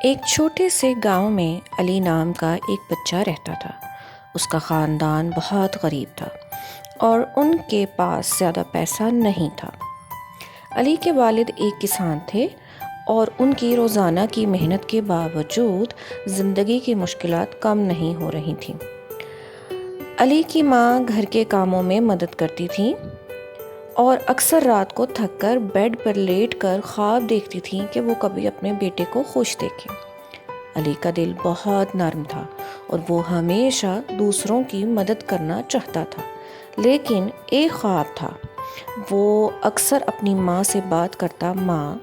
ایک چھوٹے سے گاؤں میں علی نام کا ایک بچہ رہتا تھا۔ اس کا خاندان بہت غریب تھا اور ان کے پاس زیادہ پیسہ نہیں تھا۔ علی کے والد ایک کسان تھے اور ان کی روزانہ کی محنت کے باوجود زندگی کی مشکلات کم نہیں ہو رہی تھیں۔ علی کی ماں گھر کے کاموں میں مدد کرتی تھی اور اکثر رات کو تھک کر بیڈ پر لیٹ کر خواب دیکھتی تھیں کہ وہ کبھی اپنے بیٹے کو خوش دیکھیں۔ علی کا دل بہت نرم تھا اور وہ ہمیشہ دوسروں کی مدد کرنا چاہتا تھا، لیکن ایک خواب تھا۔ وہ اکثر اپنی ماں سے بات کرتا، ماں،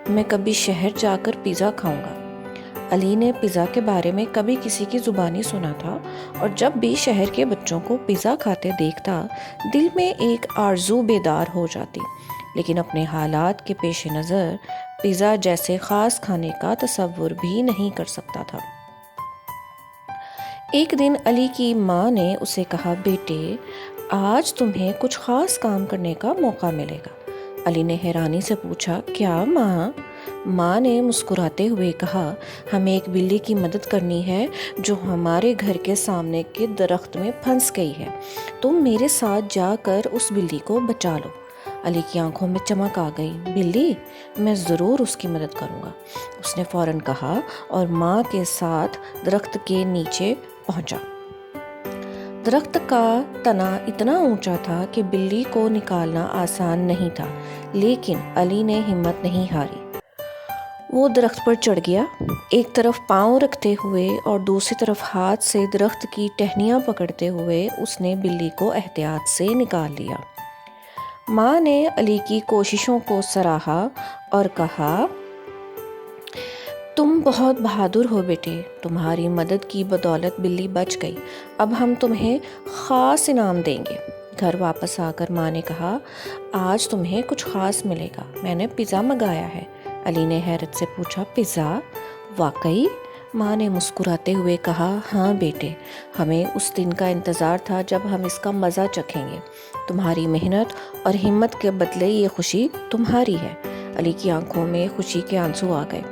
میں کبھی شہر جا کر پیزا کھاؤں گا۔ علی نے پیزا کے بارے میں کبھی کسی کی زبانی سنا تھا اور جب بھی شہر کے بچوں کو پیزا کھاتے دیکھتا، دل میں ایک آرزو بیدار ہو جاتی، لیکن اپنے حالات کے پیش نظر پیزا جیسے خاص کھانے کا تصور بھی نہیں کر سکتا تھا۔ ایک دن علی کی ماں نے اسے کہا، بیٹے، آج تمہیں کچھ خاص کام کرنے کا موقع ملے گا۔ علی نے حیرانی سے پوچھا، کیا ماں؟ ماں نے مسکراتے ہوئے کہا، ہمیں ایک بلی کی مدد کرنی ہے جو ہمارے گھر کے سامنے کے درخت میں پھنس گئی ہے۔ تم میرے ساتھ جا کر اس بلی کو بچا لو۔ علی کی آنکھوں میں چمک آ گئی، بلی؟ میں ضرور اس کی مدد کروں گا، اس نے فوراً کہا اور ماں کے ساتھ درخت کے نیچے پہنچا۔ درخت کا تنا اتنا اونچا تھا کہ بلی کو نکالنا آسان نہیں تھا، لیکن علی نے ہمت نہیں ہاری۔ وہ درخت پر چڑھ گیا، ایک طرف پاؤں رکھتے ہوئے اور دوسری طرف ہاتھ سے درخت کی ٹہنیاں پکڑتے ہوئے اس نے بلی کو احتیاط سے نکال لیا۔ ماں نے علی کی کوششوں کو سراہا اور کہا، تم بہت بہادر ہو بیٹے، تمہاری مدد کی بدولت بلی بچ گئی، اب ہم تمہیں خاص انعام دیں گے۔ گھر واپس آ کر ماں نے کہا، آج تمہیں کچھ خاص ملے گا، میں نے پیزا منگایا ہے۔ علی نے حیرت سے پوچھا، پیزا؟ واقعی؟ ماں نے مسکراتے ہوئے کہا، ہاں بیٹے، ہمیں اس دن کا انتظار تھا جب ہم اس کا مزہ چکھیں گے۔ تمہاری محنت اور ہمت کے بدلے یہ خوشی تمہاری ہے۔ علی کی آنکھوں میں خوشی کے آنسو آ گئے۔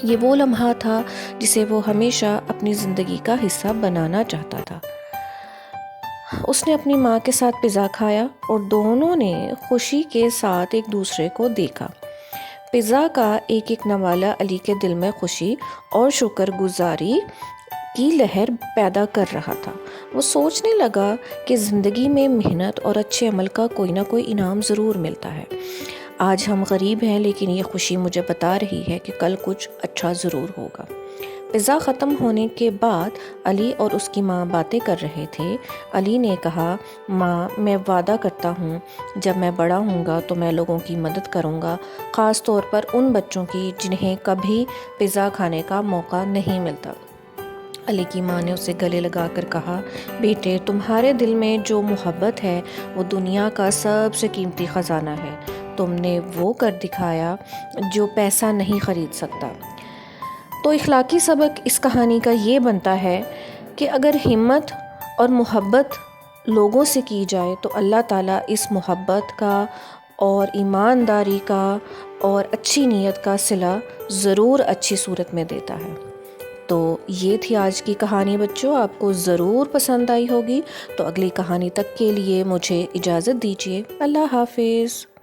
یہ وہ لمحہ تھا جسے وہ ہمیشہ اپنی زندگی کا حصہ بنانا چاہتا تھا۔ اس نے اپنی ماں کے ساتھ پیزا کھایا اور دونوں نے خوشی کے ساتھ ایک دوسرے کو دیکھا۔ پیزا کا ایک ایک نوالا علی کے دل میں خوشی اور شکر گزاری کی لہر پیدا کر رہا تھا۔ وہ سوچنے لگا کہ زندگی میں محنت اور اچھے عمل کا کوئی نہ کوئی انعام ضرور ملتا ہے۔ آج ہم غریب ہیں، لیکن یہ خوشی مجھے بتا رہی ہے کہ کل کچھ اچھا ضرور ہوگا۔ پیزا ختم ہونے کے بعد علی اور اس کی ماں باتیں کر رہے تھے۔ علی نے کہا، ماں، میں وعدہ کرتا ہوں جب میں بڑا ہوں گا تو میں لوگوں کی مدد کروں گا، خاص طور پر ان بچوں کی جنہیں کبھی پیزا کھانے کا موقع نہیں ملتا۔ علی کی ماں نے اسے گلے لگا کر کہا، بیٹے، تمہارے دل میں جو محبت ہے وہ دنیا کا سب سے قیمتی خزانہ ہے۔ تم نے وہ کر دکھایا جو پیسہ نہیں خرید سکتا۔ تو اخلاقی سبق اس کہانی کا یہ بنتا ہے کہ اگر ہمت اور محبت لوگوں سے کی جائے تو اللہ تعالیٰ اس محبت کا اور ایمانداری کا اور اچھی نیت کا صلہ ضرور اچھی صورت میں دیتا ہے۔ تو یہ تھی آج کی کہانی بچوں، آپ کو ضرور پسند آئی ہوگی۔ تو اگلی کہانی تک کے لیے مجھے اجازت دیجیے۔ اللہ حافظ۔